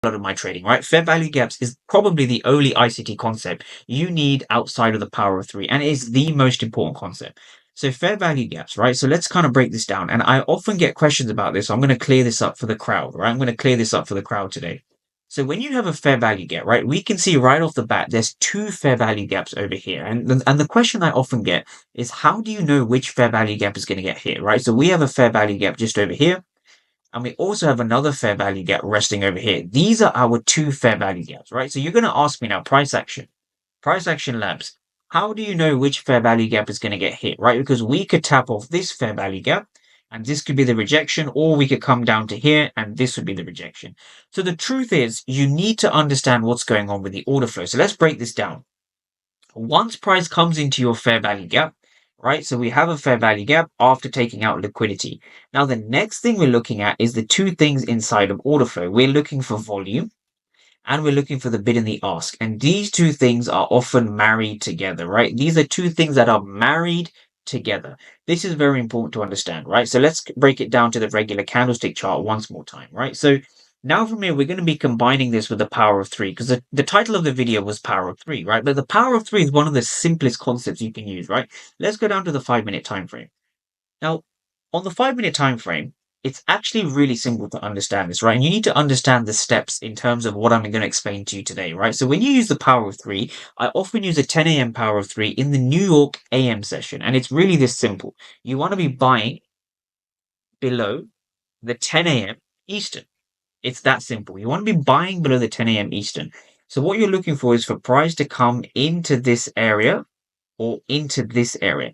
lot of my trading, right? Fair value gaps is probably the only ICT concept you need outside of the power of three, and it is the most important concept. So fair value gaps, right? So let's kind of break this down. And I often get questions about this. So I'm going to clear this up for the crowd, right? I'm going to clear this up for the crowd today. So when you have a fair value gap, right, we can see right off the bat, there's two fair value gaps over here. And the question I often get is how do you know which fair value gap is going to get hit, right? So we have a fair value gap just over here. And we also have another fair value gap resting over here. These are our two fair value gaps, right? So you're going to ask me now, price action labs. How do you know which fair value gap is going to get hit, right? Because we could tap off this fair value gap and this could be the rejection, or we could come down to here and this would be the rejection. So the truth is you need to understand what's going on with the order flow. So let's break this down. Once price comes into your fair value gap, right? So we have a fair value gap after taking out liquidity. Now, the next thing we're looking at is the two things inside of order flow. We're looking for volume and we're looking for the bid and the ask. And these two things are often married together, right? These are two things that are married together. This is very important to understand, right? So let's break it down to the regular candlestick chart once more time, right? So now from here, we're going to be combining this with the power of three because the title of the video was power of three, right? But the power of three is one of the simplest concepts you can use, right? Let's go down to the 5-minute time frame. Now, on the 5-minute time frame, it's actually really simple to understand this, right? And you need to understand the steps in terms of what I'm going to explain to you today, right? So when you use the power of three, I often use a 10 a.m. power of three in the New York AM session. And it's really this simple. You want to be buying below the 10 a.m. Eastern. It's that simple. You want to be buying below the 10 a.m. Eastern. So what you're looking for is for price to come into this area or into this area.